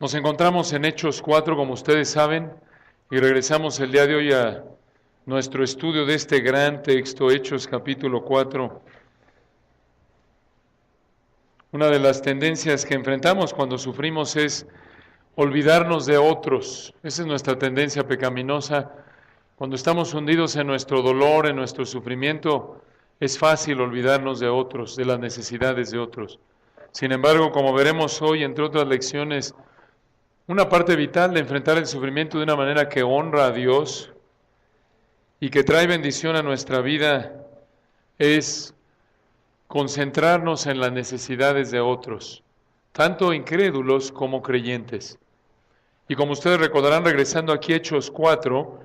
Nos encontramos en Hechos 4, como ustedes saben, y regresamos el día de hoy a nuestro estudio de este gran texto, Hechos capítulo 4. Una de las tendencias que enfrentamos cuando sufrimos es olvidarnos de otros. Esa es nuestra tendencia pecaminosa. Cuando estamos hundidos en nuestro dolor, en nuestro sufrimiento, es fácil olvidarnos de otros, de las necesidades de otros. Sin embargo, como veremos hoy, entre otras lecciones, una parte vital de enfrentar el sufrimiento de una manera que honra a Dios y que trae bendición a nuestra vida es concentrarnos en las necesidades de otros, tanto incrédulos como creyentes. Y como ustedes recordarán, regresando aquí a Hechos 4,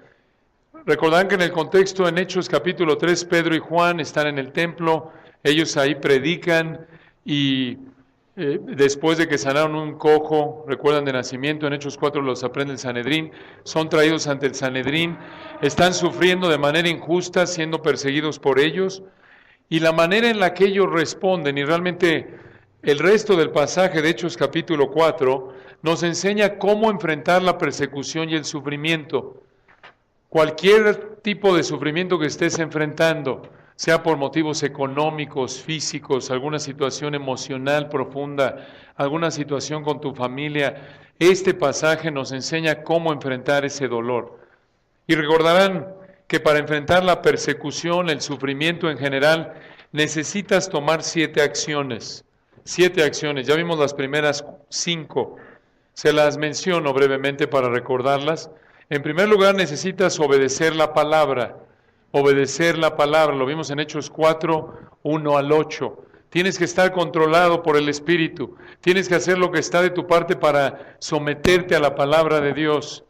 recordarán que en el contexto en Hechos capítulo 3, Pedro y Juan están en el templo, ellos ahí predican y después de que sanaron un cojo, recuerdan de nacimiento, en Hechos 4 los aprende el Sanedrín, son traídos ante el Sanedrín, están sufriendo de manera injusta, siendo perseguidos por ellos, y la manera en la que ellos responden, y realmente el resto del pasaje de Hechos capítulo 4, nos enseña cómo enfrentar la persecución y el sufrimiento. Cualquier tipo de sufrimiento que estés enfrentando, sea por motivos económicos, físicos, alguna situación emocional profunda, alguna situación con tu familia, este pasaje nos enseña cómo enfrentar ese dolor. Y recordarán que para enfrentar la persecución, el sufrimiento en general, necesitas tomar 7 acciones. 7 acciones, ya vimos las primeras 5, se las menciono brevemente para recordarlas. En primer lugar, necesitas obedecer la palabra. Obedecer la palabra, lo vimos en Hechos 4, 1 al 8. Tienes que estar controlado por el Espíritu. Tienes que hacer lo que está de tu parte para someterte a la palabra de Dios.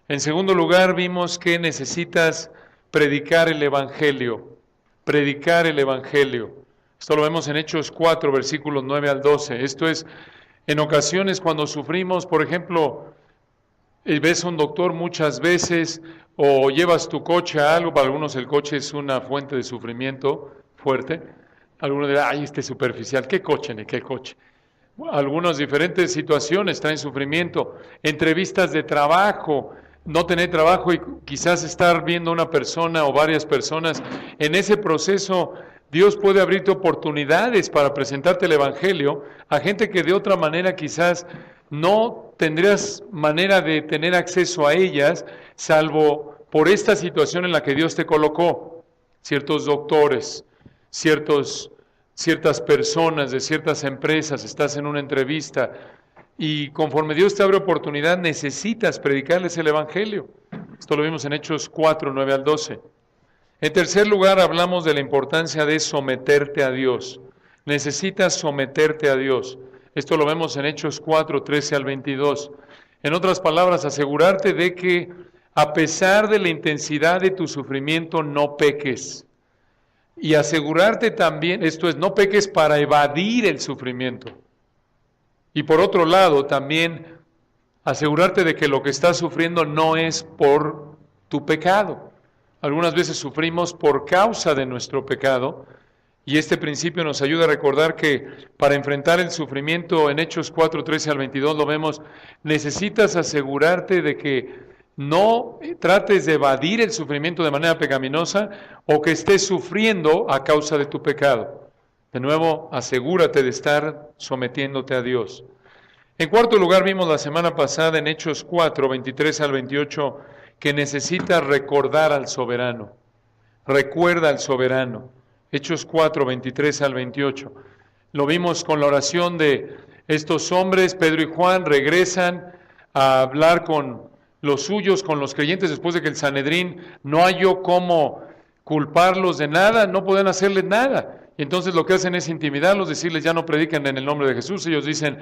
En segundo lugar, vimos que necesitas predicar el Evangelio. Predicar el Evangelio. Esto lo vemos en Hechos 4, versículos 9 al 12. Esto es, en ocasiones cuando sufrimos, por ejemplo, ves a un doctor muchas veces o llevas tu coche a algo, para algunos el coche es una fuente de sufrimiento fuerte. Algunos dirán, ay, este es superficial, ¿qué coche ni qué coche? Algunas diferentes situaciones traen sufrimiento, entrevistas de trabajo, no tener trabajo y quizás estar viendo a una persona o varias personas. En ese proceso Dios puede abrirte oportunidades para presentarte el Evangelio a gente que de otra manera quizás no tendrías manera de tener acceso a ellas, salvo por esta situación en la que Dios te colocó. Ciertos doctores, ciertas personas de ciertas empresas, estás en una entrevista y conforme Dios te abre oportunidad necesitas predicarles el Evangelio. Esto lo vimos en Hechos 4, 9 al 12. En tercer lugar, hablamos de la importancia de someterte a Dios. Necesitas someterte a Dios. Esto lo vemos en Hechos 4, 13 al 22. En otras palabras, asegurarte de que a pesar de la intensidad de tu sufrimiento no peques. Y asegurarte también, esto es, no peques para evadir el sufrimiento. Y por otro lado, también asegurarte de que lo que estás sufriendo no es por tu pecado. Algunas veces sufrimos por causa de nuestro pecado, y este principio nos ayuda a recordar que para enfrentar el sufrimiento en Hechos 4, 13 al 22 lo vemos, necesitas asegurarte de que no trates de evadir el sufrimiento de manera pecaminosa o que estés sufriendo a causa de tu pecado. De nuevo, asegúrate de estar sometiéndote a Dios. En cuarto lugar, vimos la semana pasada en Hechos 4, 23 al 28, que necesitas recordar al soberano. Recuerda al soberano. Hechos 4, 23 al 28. Lo vimos con la oración de estos hombres, Pedro y Juan, regresan a hablar con los suyos, con los creyentes, después de que el Sanedrín no halló cómo culparlos de nada, no pueden hacerles nada. Y entonces lo que hacen es intimidarlos, decirles ya no predican en el nombre de Jesús. Ellos dicen,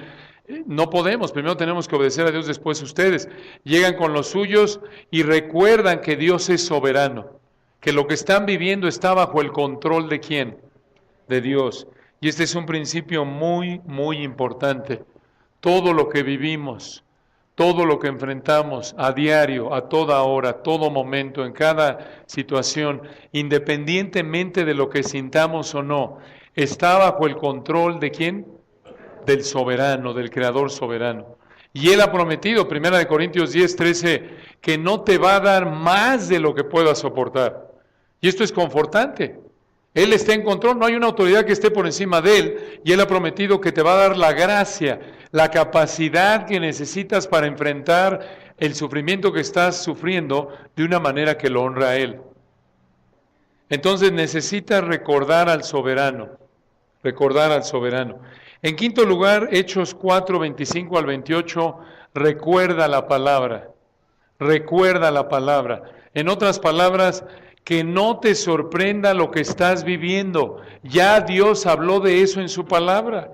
no podemos, primero tenemos que obedecer a Dios, después ustedes. Llegan con los suyos y recuerdan que Dios es soberano, que lo que están viviendo está bajo el control de ¿quién? De Dios. Y este es un principio muy, muy importante. Todo lo que vivimos, todo lo que enfrentamos a diario, a toda hora, a todo momento, en cada situación, independientemente de lo que sintamos o no, está bajo el control de ¿quién? Del soberano, del creador soberano. Y Él ha prometido, 1 Corintios 10:13, que no te va a dar más de lo que puedas soportar. Y esto es confortante. Él está en control, no hay una autoridad que esté por encima de Él, y Él ha prometido que te va a dar la gracia, la capacidad que necesitas para enfrentar el sufrimiento que estás sufriendo de una manera que lo honra a Él. Entonces necesitas recordar al soberano. En quinto lugar, Hechos 4:25 al 28, recuerda la palabra. En otras palabras, que no te sorprenda lo que estás viviendo. Ya Dios habló de eso en su palabra.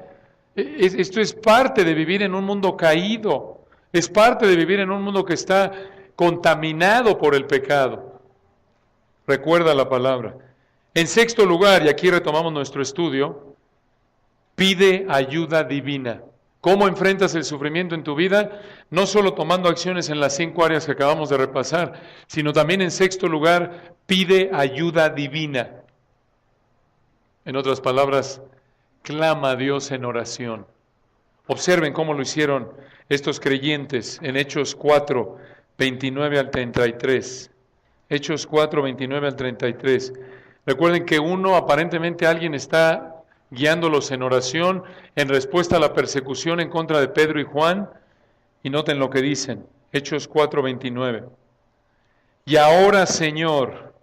Esto es parte de vivir en un mundo caído. Es parte de vivir en un mundo que está contaminado por el pecado. Recuerda la palabra. En sexto lugar, y aquí retomamos nuestro estudio, pide ayuda divina. ¿Cómo enfrentas el sufrimiento en tu vida? No solo tomando acciones en las 5 áreas que acabamos de repasar, sino también en sexto lugar, pide ayuda divina. En otras palabras, clama a Dios en oración. Observen cómo lo hicieron estos creyentes en Hechos 4:29 al 33. Hechos 4:29 al 33. Recuerden que aparentemente alguien está guiándolos en oración en respuesta a la persecución en contra de Pedro y Juan. Y noten lo que dicen, Hechos 4:29. Y ahora, Señor,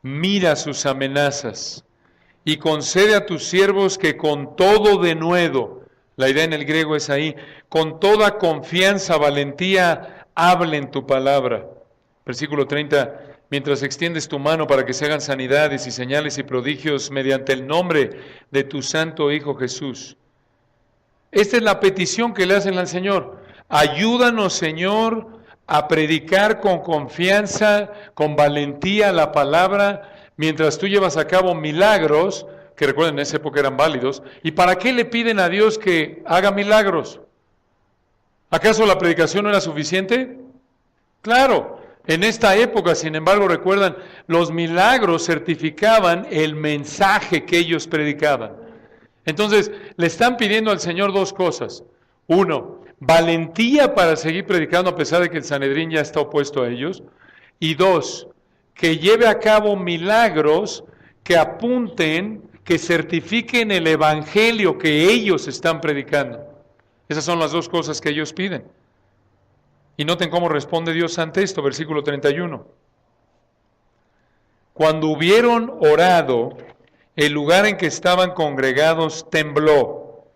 mira sus amenazas y concede a tus siervos que con todo denuedo, la idea en el griego es ahí, con toda confianza, valentía, hablen tu palabra. Versículo 30. Mientras extiendes tu mano para que se hagan sanidades y señales y prodigios mediante el nombre de tu santo Hijo Jesús. Esta es la petición que le hacen al Señor. Ayúdanos, Señor, a predicar con confianza, con valentía la palabra, mientras tú llevas a cabo milagros, que recuerden en esa época eran válidos. ¿Y para qué le piden a Dios que haga milagros? ¿Acaso la predicación no era suficiente? Claro. En esta época, sin embargo, recuerdan, los milagros certificaban el mensaje que ellos predicaban. Entonces, le están pidiendo al Señor 2 cosas. 1, valentía para seguir predicando a pesar de que el Sanedrín ya está opuesto a ellos. Y 2, que lleve a cabo milagros que apunten, que certifiquen el evangelio que ellos están predicando. Esas son las 2 cosas que ellos piden. Y noten cómo responde Dios ante esto, versículo 31. Cuando hubieron orado, el lugar en que estaban congregados tembló.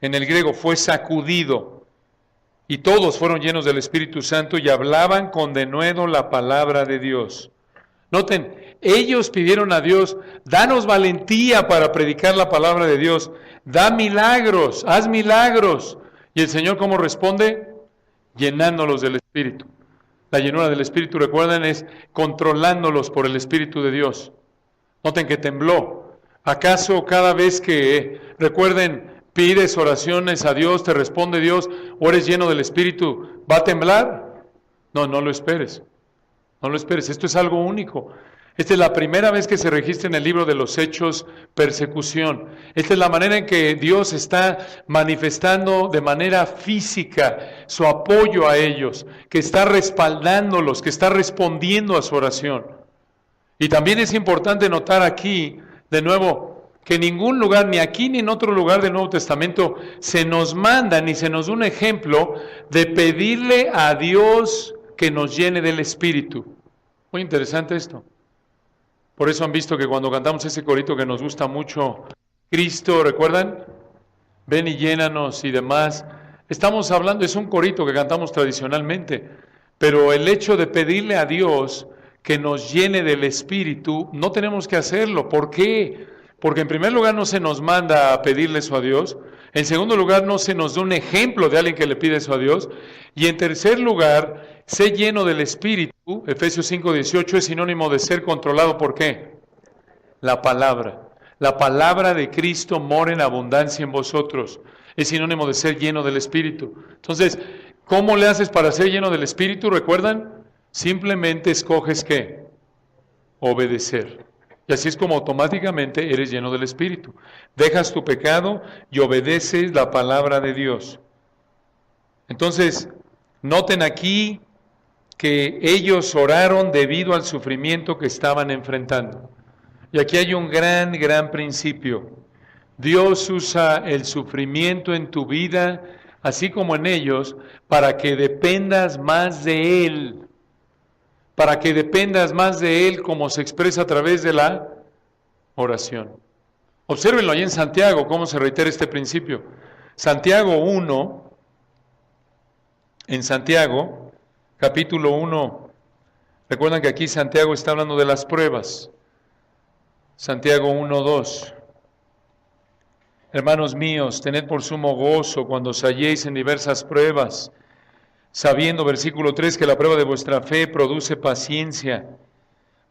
En el griego fue sacudido. Y todos fueron llenos del Espíritu Santo y hablaban con denuedo la palabra de Dios. Noten, ellos pidieron a Dios, danos valentía para predicar la palabra de Dios. Da milagros, haz milagros. Y el Señor, ¿cómo responde? Llenándolos del Espíritu. La llenura del Espíritu, recuerden, es controlándolos por el Espíritu de Dios. Noten que tembló. ¿Acaso cada vez que, recuerden, pides oraciones a Dios, te responde Dios, o eres lleno del Espíritu, va a temblar? No, no lo esperes. No lo esperes. Esto es algo único. Esta es la primera vez que se registra en el libro de los Hechos persecución. Esta es la manera en que Dios está manifestando de manera física su apoyo a ellos, que está respaldándolos, que está respondiendo a su oración. Y también es importante notar aquí, de nuevo, que en ningún lugar, ni aquí ni en otro lugar del Nuevo Testamento, se nos manda ni se nos da un ejemplo de pedirle a Dios que nos llene del Espíritu. Muy interesante esto. Por eso han visto que cuando cantamos ese corito que nos gusta mucho, Cristo, ¿recuerdan? Ven y llénanos y demás. Estamos hablando, es un corito que cantamos tradicionalmente, pero el hecho de pedirle a Dios que nos llene del Espíritu, no tenemos que hacerlo. ¿Por qué? Porque en primer lugar no se nos manda a pedirle eso a Dios. En segundo lugar no se nos da un ejemplo de alguien que le pide eso a Dios. Y en tercer lugar, sé lleno del Espíritu, Efesios 5:18 es sinónimo de ser controlado. ¿Por qué? La palabra. La palabra de Cristo mora en abundancia en vosotros. Es sinónimo de ser lleno del Espíritu. Entonces, ¿cómo le haces para ser lleno del Espíritu? ¿Recuerdan? Simplemente escoges ¿qué? Obedecer. Y así es como automáticamente eres lleno del Espíritu. Dejas tu pecado y obedeces la palabra de Dios. Entonces, noten aquí que ellos oraron debido al sufrimiento que estaban enfrentando. Y aquí hay un gran principio. Dios usa el sufrimiento en tu vida, así como en ellos, para que dependas más de Él. Para que dependas más de Él, como se expresa a través de la oración. Obsérvenlo ahí en Santiago, cómo se reitera este principio. Santiago 1, en Santiago, capítulo 1, recuerdan que aquí Santiago está hablando de las pruebas. Santiago 1:2. Hermanos míos, tened por sumo gozo cuando os halléis en diversas pruebas, sabiendo, versículo 3, que la prueba de vuestra fe produce paciencia.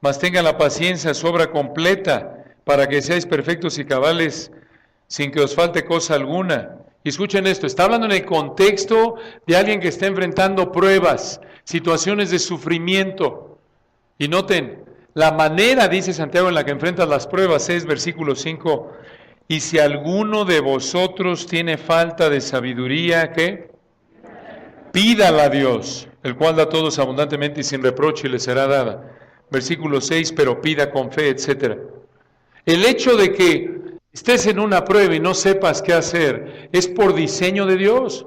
Mas tengan la paciencia su obra completa, para que seáis perfectos y cabales, sin que os falte cosa alguna. Y escuchen esto, está hablando en el contexto de alguien que está enfrentando pruebas, situaciones de sufrimiento. Y noten, la manera, dice Santiago, en la que enfrentas las pruebas es, versículo 5, y si alguno de vosotros tiene falta de sabiduría, ¿qué? Pídala a Dios, el cual da a todos abundantemente y sin reproche y le será dada. Versículo 6, pero pida con fe, etc. El hecho de que estés en una prueba y no sepas qué hacer es por diseño de Dios.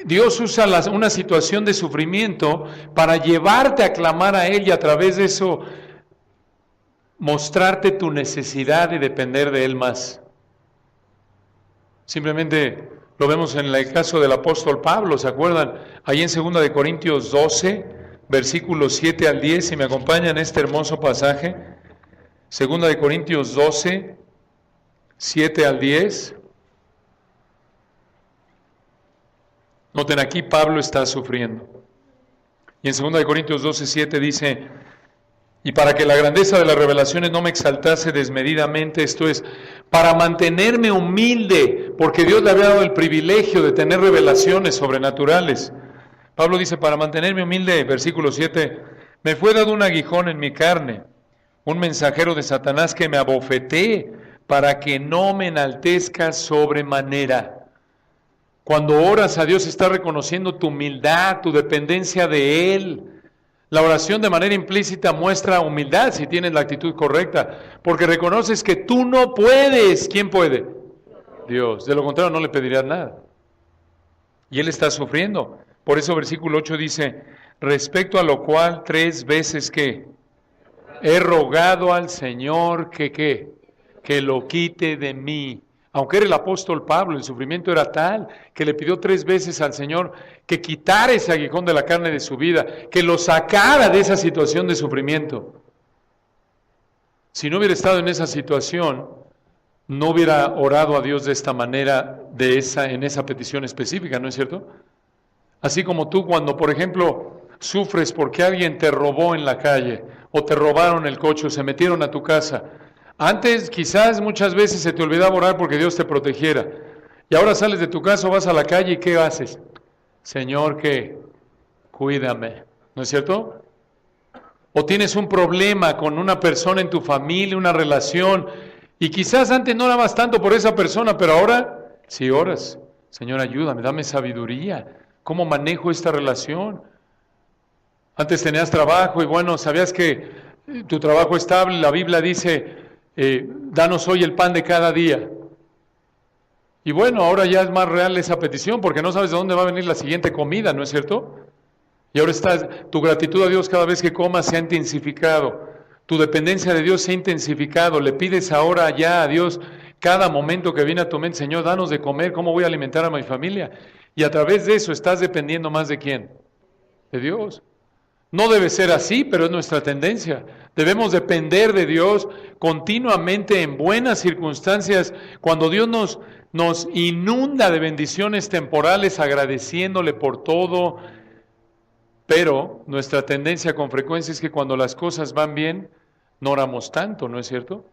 Dios usa una situación de sufrimiento para llevarte a clamar a Él y a través de eso mostrarte tu necesidad de depender de Él más. Simplemente lo vemos en el caso del apóstol Pablo, ¿se acuerdan? Ahí en 2 de Corintios 12, versículos 7 al 10, si me acompañan este hermoso pasaje. 2 de Corintios 12, 7 al 10. Noten, aquí Pablo está sufriendo. Y en 2 de Corintios 12, 7 dice: y para que la grandeza de las revelaciones no me exaltase desmedidamente, esto es, para mantenerme humilde, porque Dios le había dado el privilegio de tener revelaciones sobrenaturales. Pablo dice, para mantenerme humilde, versículo 7, me fue dado un aguijón en mi carne, un mensajero de Satanás que me abofetee, para que no me enaltezca sobremanera. Cuando oras a Dios, estás reconociendo tu humildad, tu dependencia de Él. La oración de manera implícita muestra humildad si tienes la actitud correcta, porque reconoces que tú no puedes. ¿Quién puede? Dios. De lo contrario no le pedirías nada. Y Él está sufriendo. Por eso versículo 8 dice, respecto a lo cual 3 veces que he rogado al Señor que lo quite de mí. Aunque era el apóstol Pablo, el sufrimiento era tal que le pidió 3 veces al Señor que quitara ese aguijón de la carne de su vida, que lo sacara de esa situación de sufrimiento. Si no hubiera estado en esa situación, no hubiera orado a Dios de esta manera, en esa petición específica, ¿no es cierto? Así como tú cuando, por ejemplo, sufres porque alguien te robó en la calle, o te robaron el coche, o se metieron a tu casa. Antes, quizás muchas veces se te olvidaba orar porque Dios te protegiera. Y ahora sales de tu casa, vas a la calle y ¿qué haces? Señor, que cuídame, ¿no es cierto? O tienes un problema con una persona en tu familia, una relación, y quizás antes no orabas tanto por esa persona, pero ahora sí oras. Señor, ayúdame, dame sabiduría. ¿Cómo manejo esta relación? Antes tenías trabajo y bueno, sabías que tu trabajo estable, la Biblia dice, danos hoy el pan de cada día. Y bueno, ahora ya es más real esa petición porque no sabes de dónde va a venir la siguiente comida, ¿no es cierto? Y ahora tu gratitud a Dios cada vez que comas se ha intensificado, tu dependencia de Dios se ha intensificado, le pides ahora ya a Dios cada momento que viene a tu mente, Señor, danos de comer, ¿cómo voy a alimentar a mi familia? Y a través de eso estás dependiendo más de ¿quién? De Dios. No debe ser así, pero es nuestra tendencia. Debemos depender de Dios continuamente en buenas circunstancias, cuando Dios nos inunda de bendiciones temporales agradeciéndole por todo, pero nuestra tendencia con frecuencia es que cuando las cosas van bien, no oramos tanto, ¿no es cierto?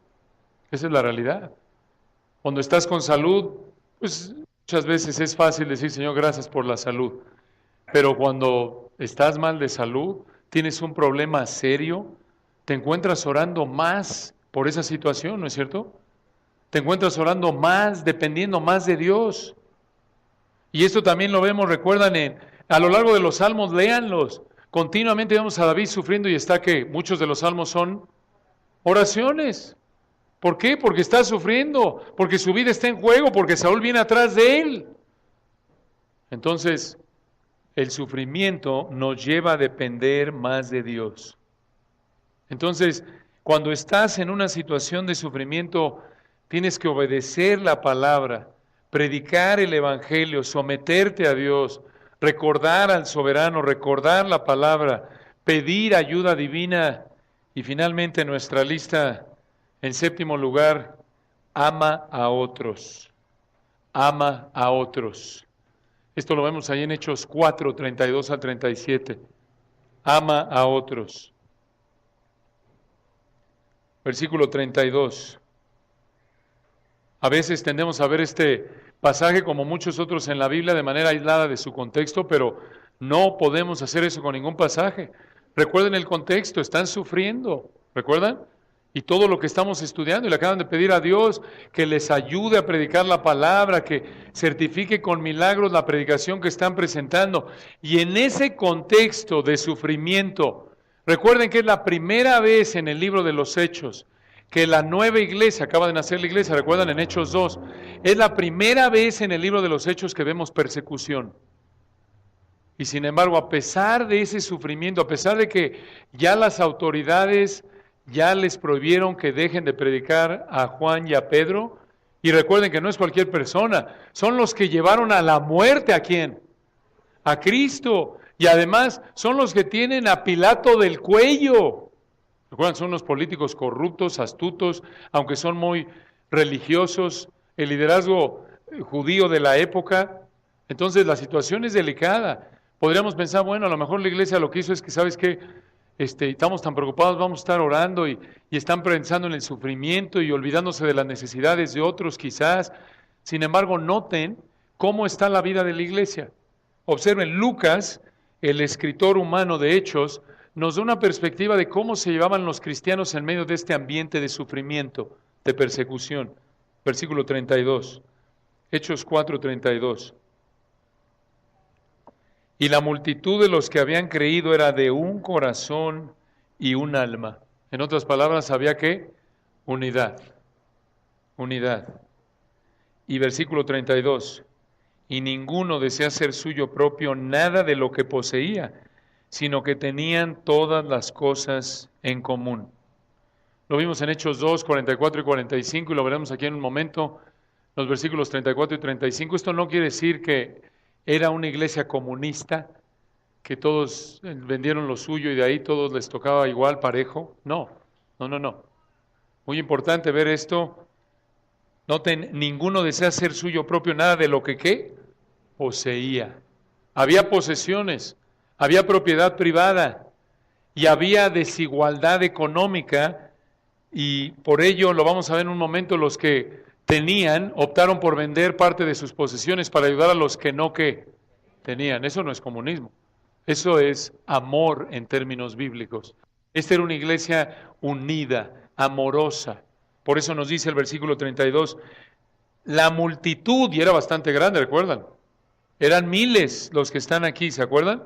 Esa es la realidad. Cuando estás con salud, pues muchas veces es fácil decir, Señor, gracias por la salud. Pero cuando estás mal de salud, tienes un problema serio, te encuentras orando más por esa situación, ¿no es cierto? Te encuentras orando más, dependiendo más de Dios. Y esto también lo vemos, recuerdan, a lo largo de los salmos, léanlos. Continuamente vemos a David sufriendo y está que muchos de los salmos son oraciones. ¿Por qué? Porque está sufriendo, porque su vida está en juego, porque Saúl viene atrás de él. Entonces, el sufrimiento nos lleva a depender más de Dios. Entonces, cuando estás en una situación de sufrimiento, tienes que obedecer la palabra, predicar el evangelio, someterte a Dios, recordar al soberano, recordar la palabra, pedir ayuda divina y finalmente nuestra lista, en séptimo lugar, ama a otros. Ama a otros. Esto lo vemos ahí en Hechos 4, 32 al 37. Ama a otros. Versículo 32. A veces tendemos a ver este pasaje como muchos otros en la Biblia de manera aislada de su contexto, pero no podemos hacer eso con ningún pasaje. Recuerden el contexto, están sufriendo, ¿recuerdan? Y todo lo que estamos estudiando, y le acaban de pedir a Dios que les ayude a predicar la palabra, que certifique con milagros la predicación que están presentando. Y en ese contexto de sufrimiento, recuerden que es la primera vez en el libro de los Hechos que la nueva iglesia, acaba de nacer la iglesia, recuerdan en Hechos 2, es la primera vez en el libro de los Hechos que vemos persecución. Y sin embargo, a pesar de ese sufrimiento, a pesar de que ya las autoridades ya les prohibieron que dejen de predicar a Juan y a Pedro, y recuerden que no es cualquier persona, son los que llevaron a la muerte ¿a quién? A Cristo, y además son los que tienen a Pilato del cuello. Recuerdan, son los políticos corruptos, astutos, aunque son muy religiosos, el liderazgo judío de la época. Entonces la situación es delicada. Podríamos pensar, bueno, a lo mejor la iglesia lo que hizo es que, ¿sabes qué? Estamos tan preocupados, vamos a estar orando y están pensando en el sufrimiento y olvidándose de las necesidades de otros quizás. Sin embargo, noten cómo está la vida de la iglesia. Observen, Lucas, el escritor humano de Hechos, nos da una perspectiva de cómo se llevaban los cristianos en medio de este ambiente de sufrimiento, de persecución. Versículo 32, Hechos 4:32. Y la multitud de los que habían creído era de un corazón y un alma. En otras palabras, había ¿qué? Unidad. Unidad. Y versículo 32. Y ninguno desea ser suyo propio nada de lo que poseía, sino que tenían todas las cosas en común. Lo vimos en Hechos 2, 44 y 45, y lo veremos aquí en un momento, los versículos 34 y 35. Esto no quiere decir que era una iglesia comunista, que todos vendieron lo suyo y de ahí todos les tocaba igual, parejo. No. Muy importante ver esto. Noten, ninguno desea ser suyo propio nada de lo que ¿qué? Poseía. Había posesiones, había propiedad privada y había desigualdad económica, y por ello, lo vamos a ver en un momento, los que tenían optaron por vender parte de sus posesiones para ayudar a los que no que tenían. Eso no es comunismo, eso es amor en términos bíblicos. Esta era una iglesia unida, amorosa. Por eso nos dice el versículo 32, la multitud, y era bastante grande, ¿recuerdan? Eran miles los que están aquí, ¿se acuerdan?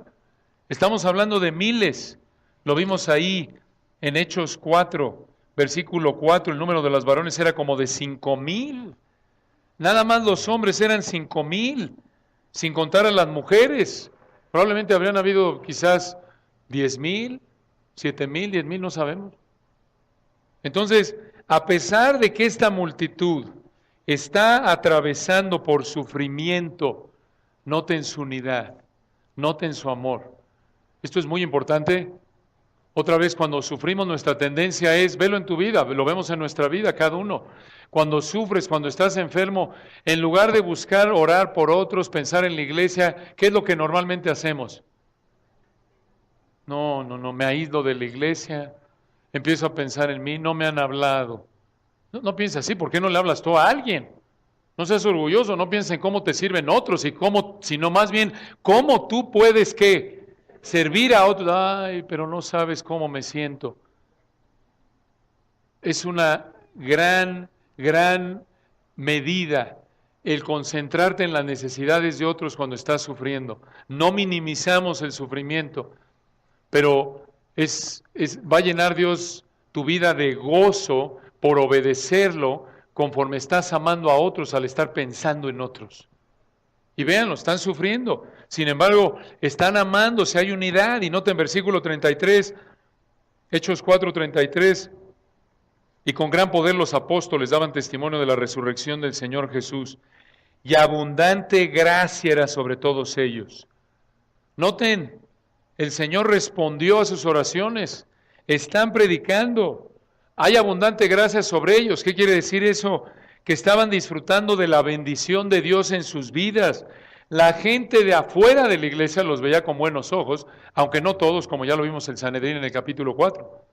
Estamos hablando de miles. Lo vimos ahí en Hechos 4, versículo 4, el número de los varones era como de 5,000. Nada más los hombres eran 5,000, sin contar a las mujeres. Probablemente habrían habido quizás 10,000, 7,000, 10,000, no sabemos. Entonces, a pesar de que esta multitud está atravesando por sufrimiento, noten su unidad, noten su amor. Esto es muy importante. Otra vez, cuando sufrimos, nuestra tendencia es, velo en tu vida, lo vemos en nuestra vida, cada uno. Cuando sufres, cuando estás enfermo, en lugar de buscar orar por otros, pensar en la iglesia, ¿qué es lo que normalmente hacemos? No, me aíslo de la iglesia, empiezo a pensar en mí, no me han hablado. No pienses así, ¿por qué no le hablas tú a alguien? No seas orgulloso, no pienses en cómo te sirven otros, sino más bien cómo tú puedes ¿qué? Servir a otros. Ay, pero no sabes cómo me siento. Es una gran medida el concentrarte en las necesidades de otros cuando estás sufriendo. No minimizamos el sufrimiento, pero va a llenar Dios tu vida de gozo por obedecerlo conforme estás amando a otros al estar pensando en otros. Y véanlo, están sufriendo. Sin embargo, están amándose, hay unidad. Y noten versículo 33, Hechos 4:33. Y con gran poder los apóstoles daban testimonio de la resurrección del Señor Jesús. Y abundante gracia era sobre todos ellos. Noten, el Señor respondió a sus oraciones. Están predicando. Hay abundante gracia sobre ellos. ¿Qué quiere decir eso? Que estaban disfrutando de la bendición de Dios en sus vidas. La gente de afuera de la iglesia los veía con buenos ojos, aunque no todos, como ya lo vimos en Sanedrín en el capítulo 4.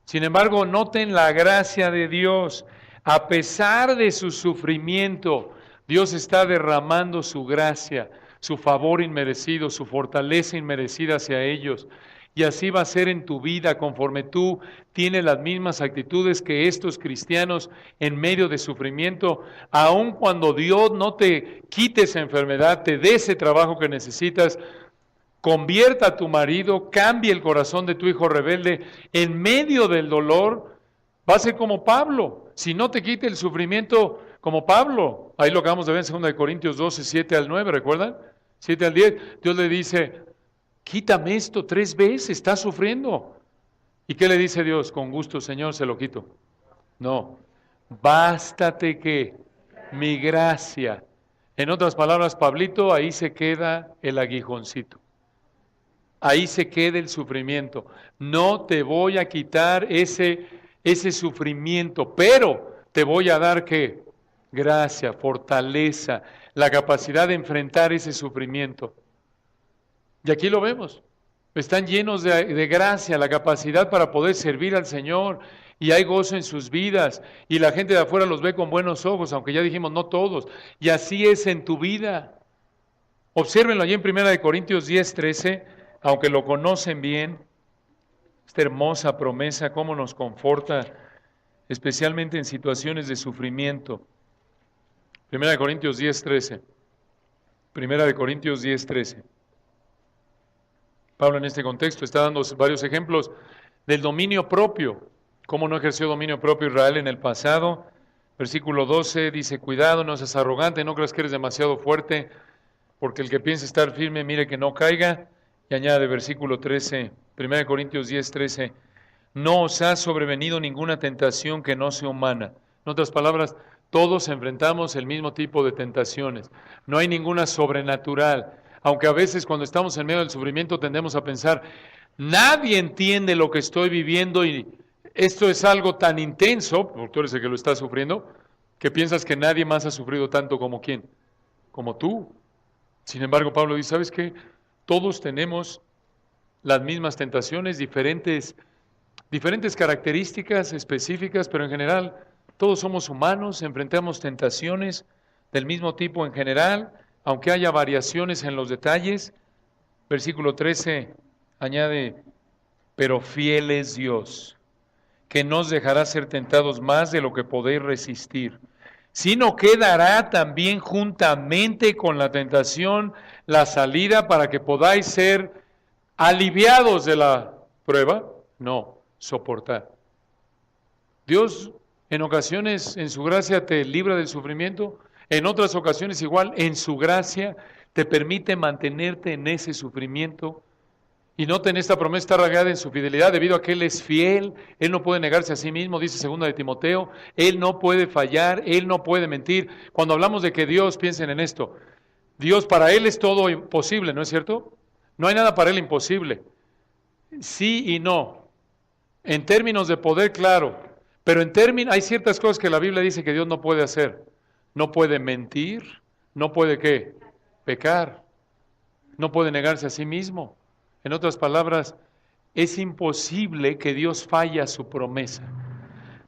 Sin embargo, noten la gracia de Dios. A pesar de su sufrimiento, Dios está derramando su gracia, su favor inmerecido, su fortaleza inmerecida hacia ellos. Y así va a ser en tu vida conforme tú tienes las mismas actitudes que estos cristianos en medio de sufrimiento, aun cuando Dios no te quite esa enfermedad, te dé ese trabajo que necesitas, convierta a tu marido, cambie el corazón de tu hijo rebelde, en medio del dolor, va a ser como Pablo. Si no te quite el sufrimiento como Pablo, ahí lo acabamos de ver en 2 Corintios 12, 7 al 9, ¿recuerdan? 7 al 10, Dios le dice, quítame esto 3 veces, estás sufriendo. ¿Y qué le dice Dios? Con gusto, Señor, se lo quito. No, bástate que mi gracia. En otras palabras, Pablito, ahí se queda el aguijoncito. Ahí se queda el sufrimiento. No te voy a quitar ese sufrimiento, pero te voy a dar ¿qué? Gracia, fortaleza, la capacidad de enfrentar ese sufrimiento. Y aquí lo vemos. Están llenos de gracia, la capacidad para poder servir al Señor. Y hay gozo en sus vidas. Y la gente de afuera los ve con buenos ojos, aunque ya dijimos no todos. Y así es en tu vida. Obsérvenlo allí en 1 Corintios 10:13, aunque lo conocen bien. Esta hermosa promesa, cómo nos conforta, especialmente en situaciones de sufrimiento. 1 Corintios 10:13. 1 Corintios 10:13. Pablo en este contexto está dando varios ejemplos del dominio propio. Cómo no ejerció dominio propio Israel en el pasado. Versículo 12 dice, cuidado, no seas arrogante, no creas que eres demasiado fuerte, porque el que piensa estar firme, mire que no caiga. Y añade versículo 13, 1 Corintios 10:13, no os ha sobrevenido ninguna tentación que no sea humana. En otras palabras, todos enfrentamos el mismo tipo de tentaciones. No hay ninguna sobrenatural. Aunque a veces cuando estamos en medio del sufrimiento tendemos a pensar, nadie entiende lo que estoy viviendo y esto es algo tan intenso, porque tú eres el que lo está sufriendo, que piensas que nadie más ha sufrido tanto como ¿quién? Como tú. Sin embargo, Pablo dice, ¿sabes qué? Todos tenemos las mismas tentaciones, diferentes características específicas, pero en general todos somos humanos, enfrentamos tentaciones del mismo tipo en general, aunque haya variaciones en los detalles. Versículo 13 añade, pero fiel es Dios, que no os dejará ser tentados más de lo que podéis resistir, sino que dará también juntamente con la tentación la salida para que podáis ser aliviados de la prueba, no, soportar. Dios en ocasiones en su gracia te libra del sufrimiento, en otras ocasiones igual en su gracia te permite mantenerte en ese sufrimiento. Y noten, esta promesa está arraigada en su fidelidad debido a que Él es fiel, Él no puede negarse a sí mismo, dice 2 de Timoteo, Él no puede fallar, Él no puede mentir. Cuando hablamos de que Dios, piensen en esto, Dios para Él es todo imposible, ¿no es cierto? No hay nada para Él imposible. Sí y no. En términos de poder, claro, pero hay ciertas cosas que la Biblia dice que Dios no puede hacer. No puede mentir, no puede ¿qué? Pecar, no puede negarse a sí mismo. En otras palabras, es imposible que Dios falle a su promesa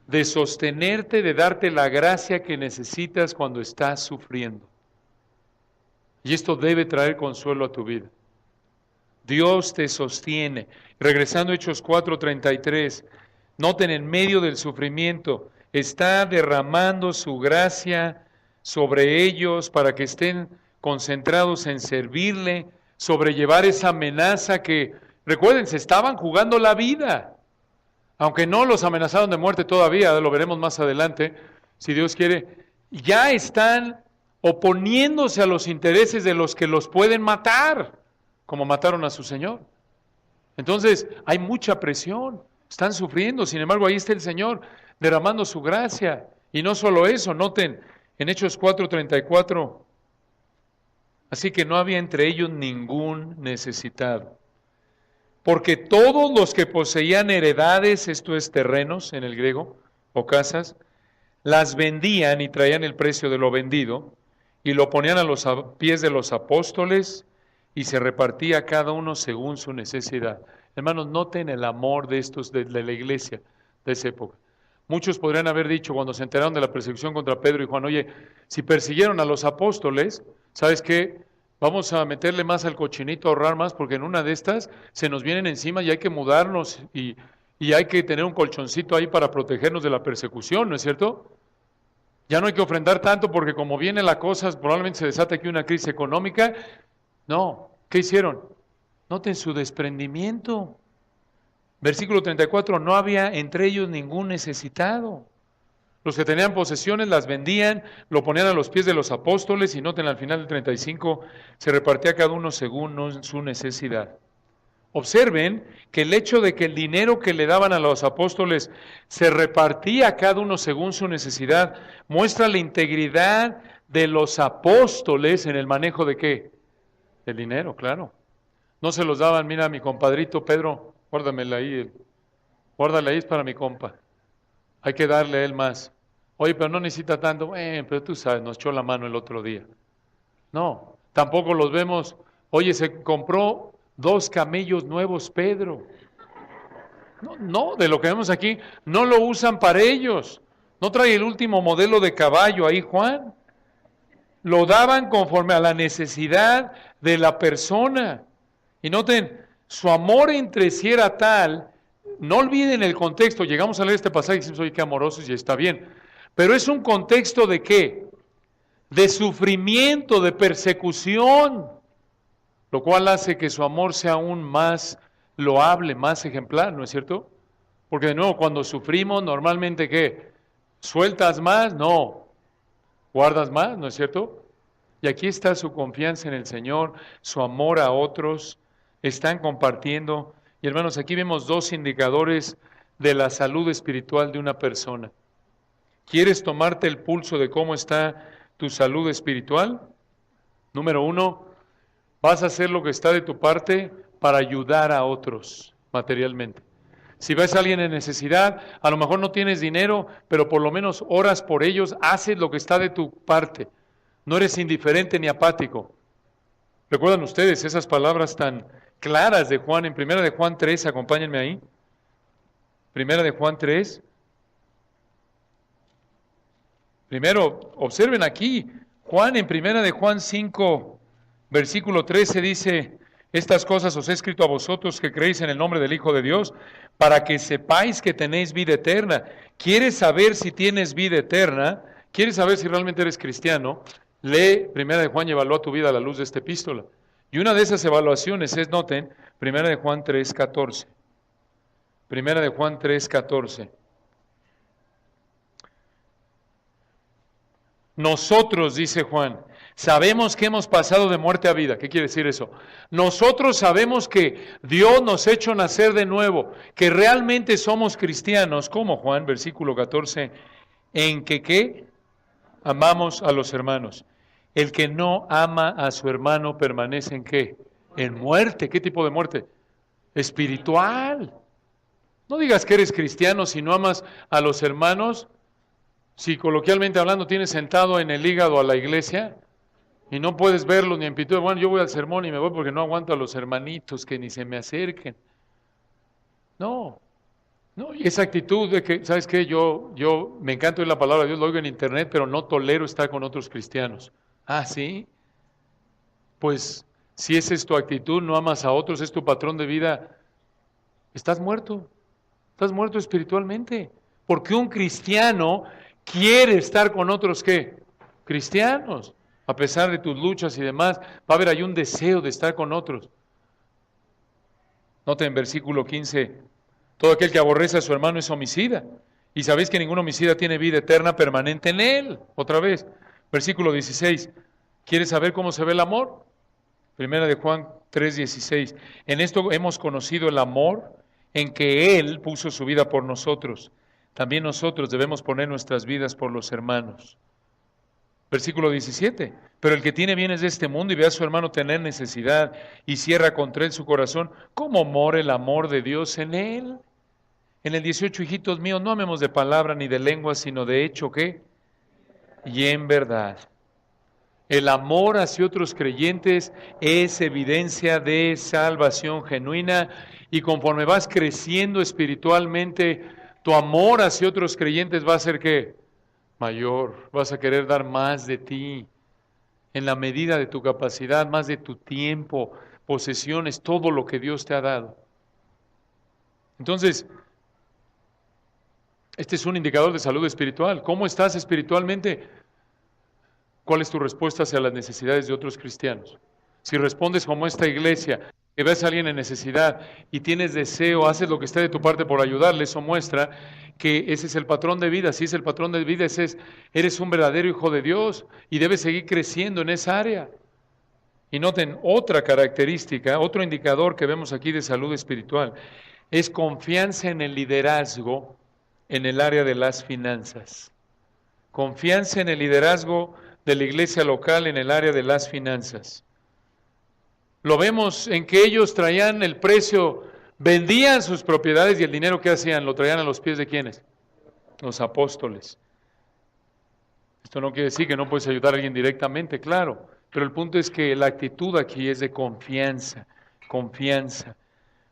de sostenerte, de darte la gracia que necesitas cuando estás sufriendo. Y esto debe traer consuelo a tu vida. Dios te sostiene. Regresando a Hechos 4:33, noten, en medio del sufrimiento, está derramando su gracia sobre ellos para que estén concentrados en servirle, sobrellevar esa amenaza que, recuerden, se estaban jugando la vida. Aunque no los amenazaron de muerte todavía, lo veremos más adelante, si Dios quiere, ya están oponiéndose a los intereses de los que los pueden matar, como mataron a su Señor. Entonces, hay mucha presión, están sufriendo, sin embargo, ahí está el Señor derramando su gracia. Y no solo eso, noten en Hechos 4:34, así que no había entre ellos ningún necesitado, porque todos los que poseían heredades, esto es terrenos en el griego, o casas, las vendían y traían el precio de lo vendido, y lo ponían a los pies de los apóstoles, y se repartía cada uno según su necesidad. Hermanos, noten el amor de estos de la iglesia de esa época. Muchos podrían haber dicho cuando se enteraron de la persecución contra Pedro y Juan, oye, si persiguieron a los apóstoles, ¿sabes qué? Vamos a meterle más al cochinito, a ahorrar más, porque en una de estas se nos vienen encima y hay que mudarnos y hay que tener un colchoncito ahí para protegernos de la persecución, ¿no es cierto? Ya no hay que ofrendar tanto porque como viene la cosa, probablemente se desata aquí una crisis económica. No, ¿qué hicieron? Noten su desprendimiento. Versículo 34, no había entre ellos ningún necesitado. Los que tenían posesiones las vendían, lo ponían a los pies de los apóstoles y noten al final del 35, se repartía cada uno según su necesidad. Observen que el hecho de que el dinero que le daban a los apóstoles se repartía a cada uno según su necesidad, muestra la integridad de los apóstoles en el manejo de ¿qué? Del dinero, claro. No se los daban, mira mi compadrito Pedro, guárdamela ahí, guárdala ahí, es para mi compa. Hay que darle a él más. Oye, pero no necesita tanto. Pero tú sabes, nos echó la mano el otro día. No, tampoco los vemos. Oye, se compró 2 camellos nuevos, Pedro. No, de lo que vemos aquí, no lo usan para ellos. No trae el último modelo de caballo ahí, Juan. Lo daban conforme a la necesidad de la persona. Y noten, su amor entre sí era tal, no olviden el contexto, llegamos a leer este pasaje y decimos, oye, qué amorosos y está bien. Pero es un contexto de ¿qué? De sufrimiento, de persecución, lo cual hace que su amor sea aún más loable, más ejemplar, ¿no es cierto? Porque de nuevo, cuando sufrimos, normalmente ¿qué? ¿Sueltas más? No. ¿Guardas más? ¿No es cierto? Y aquí está su confianza en el Señor, su amor a otros, están compartiendo. Y hermanos, aquí vemos 2 indicadores de la salud espiritual de una persona. ¿Quieres tomarte el pulso de cómo está tu salud espiritual? Número 1, vas a hacer lo que está de tu parte para ayudar a otros materialmente. Si ves a alguien en necesidad, a lo mejor no tienes dinero, pero por lo menos oras por ellos, haces lo que está de tu parte. No eres indiferente ni apático. ¿Recuerdan ustedes esas palabras tan claras de Juan en 1 de Juan 3? Acompáñenme ahí. 1 de Juan 3. Primero, observen aquí, Juan en 1 de Juan 5, versículo 13 dice, estas cosas os he escrito a vosotros que creéis en el nombre del Hijo de Dios, para que sepáis que tenéis vida eterna. ¿Quieres saber si tienes vida eterna? ¿Quieres saber si realmente eres cristiano? Lee 1 de Juan y evalúa tu vida a la luz de esta epístola. Y una de esas evaluaciones es, noten, 1 de Juan 3:14. 1 de Juan 3:14. Nosotros, dice Juan, sabemos que hemos pasado de muerte a vida. ¿Qué quiere decir eso? Nosotros sabemos que Dios nos ha hecho nacer de nuevo, que realmente somos cristianos, como Juan, versículo 14, en que ¿qué? Amamos a los hermanos. El que no ama a su hermano permanece en ¿qué? En muerte. ¿Qué tipo de muerte? Espiritual. No digas que eres cristiano si no amas a los hermanos. Si coloquialmente hablando tienes sentado en el hígado a la iglesia y no puedes verlos ni en pintura. Bueno, yo voy al sermón y me voy porque no aguanto a los hermanitos que ni se me acerquen. No. No, y esa actitud de que, ¿sabes qué? Yo me encanta oír la palabra de Dios, lo oigo en internet, pero no tolero estar con otros cristianos. Ah, ¿sí? Pues, si esa es tu actitud, no amas a otros, es tu patrón de vida, estás muerto espiritualmente. Porque un cristiano quiere estar con otros, ¿qué? cristianos. A pesar de tus luchas y demás, va a haber ahí un deseo de estar con otros. Noten en versículo 15, todo aquel que aborrece a su hermano es homicida. Y sabéis que ningún homicida tiene vida eterna permanente en él. Otra vez, versículo 16, ¿quieres saber cómo se ve el amor? Primera de Juan 3:16, en esto hemos conocido el amor en que Él puso su vida por nosotros. También nosotros debemos poner nuestras vidas por los hermanos. Versículo 17, pero el que tiene bienes de este mundo y ve a su hermano tener necesidad y cierra contra él su corazón, ¿cómo mora el amor de Dios en él? En el 18, hijitos míos, no amemos de palabra ni de lengua, sino de hecho, ¿qué? Y en verdad. El amor hacia otros creyentes es evidencia de salvación genuina y conforme vas creciendo espiritualmente, tu amor hacia otros creyentes va a ser ¿qué? Mayor. Vas a querer dar más de ti, en la medida de tu capacidad, más de tu tiempo, posesiones, todo lo que Dios te ha dado. Entonces, este es un indicador de salud espiritual. ¿Cómo estás espiritualmente? ¿Cuál es tu respuesta hacia las necesidades de otros cristianos? Si respondes como esta iglesia, que ves a alguien en necesidad y tienes deseo, haces lo que esté de tu parte por ayudarle, eso muestra que ese es el patrón de vida. Si es el patrón de vida, eres un verdadero hijo de Dios y debes seguir creciendo en esa área. Y noten otra característica, otro indicador que vemos aquí de salud espiritual, es confianza en el liderazgo en el área de las finanzas. Confianza en el liderazgo de la iglesia local en el área de las finanzas. Lo vemos en que ellos traían el precio, vendían sus propiedades y el dinero que hacían lo traían a los pies de ¿quiénes? Los apóstoles. Esto no quiere decir que no puedes ayudar a alguien directamente, claro, pero el punto es que la actitud aquí es de confianza, confianza.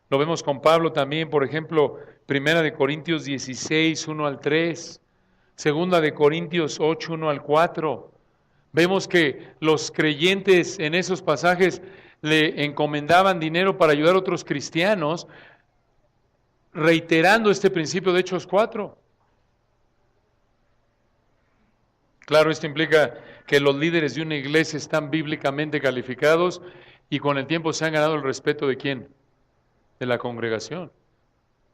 Lo vemos con Pablo también, por ejemplo, 1 de Corintios 16, 1 al 3, 2 de Corintios 8, 1 al 4. Vemos que los creyentes en esos pasajes le encomendaban dinero para ayudar a otros cristianos, reiterando este principio de Hechos 4. Claro, esto implica que los líderes de una iglesia están bíblicamente calificados y con el tiempo se han ganado el respeto ¿de quién? De la congregación.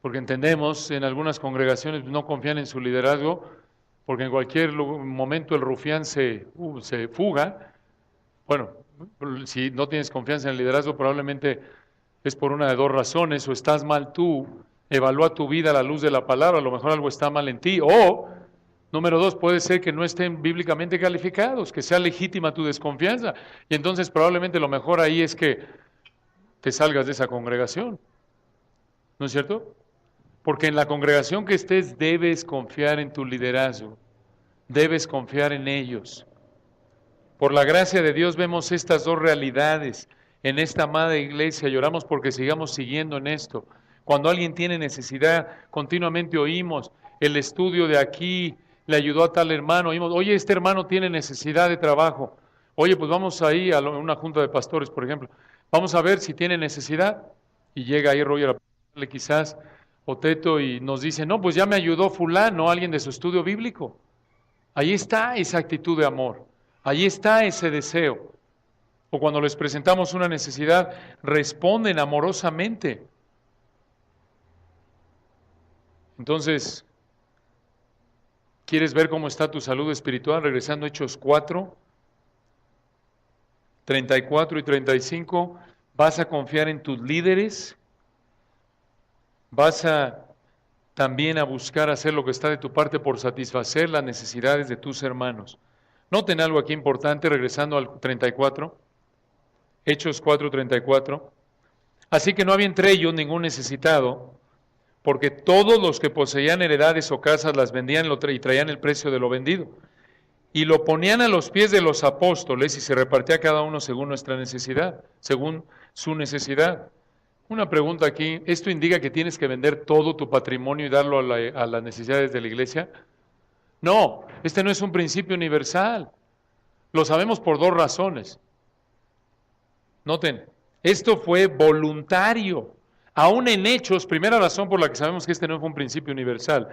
Porque entendemos, en algunas congregaciones no confían en su liderazgo, porque en cualquier momento el rufián se fuga. Bueno, si no tienes confianza en el liderazgo, probablemente es por una de dos razones, o estás mal tú, evalúa tu vida a la luz de la palabra, a lo mejor algo está mal en ti, o, número dos, puede ser que no estén bíblicamente calificados, que sea legítima tu desconfianza, y entonces probablemente lo mejor ahí es que te salgas de esa congregación, ¿no es cierto? Porque en la congregación que estés debes confiar en tu liderazgo, debes confiar en ellos. Por la gracia de Dios vemos estas dos realidades en esta amada iglesia y oramos porque sigamos siguiendo en esto. Cuando alguien tiene necesidad, continuamente oímos el estudio de aquí, le ayudó a tal hermano, oímos, oye, este hermano tiene necesidad de trabajo. Oye, pues vamos ahí a una junta de pastores, por ejemplo. Vamos a ver si tiene necesidad. Y llega ahí Roger a preguntarle quizás, o Teto, y nos dice, no, pues ya me ayudó fulano, alguien de su estudio bíblico. Ahí está esa actitud de amor, ahí está ese deseo. O cuando les presentamos una necesidad, responden amorosamente. Entonces, ¿quieres ver cómo está tu salud espiritual? Regresando a Hechos 4, 34 y 35, ¿vas a confiar en tus líderes? ¿Vas a también a buscar hacer lo que está de tu parte por satisfacer las necesidades de tus hermanos? Noten algo aquí importante, regresando al 34, Hechos 4, 34. Así que no había entre ellos ningún necesitado, porque todos los que poseían heredades o casas las vendían y traían el precio de lo vendido, y lo ponían a los pies de los apóstoles y se repartía cada uno según nuestra necesidad, según su necesidad. Una pregunta aquí, ¿esto indica que tienes que vender todo tu patrimonio y darlo a las necesidades de la iglesia? No, este no es un principio universal. Lo sabemos por dos razones. Noten, esto fue voluntario. Aún en Hechos, primera razón por la que sabemos que este no fue un principio universal.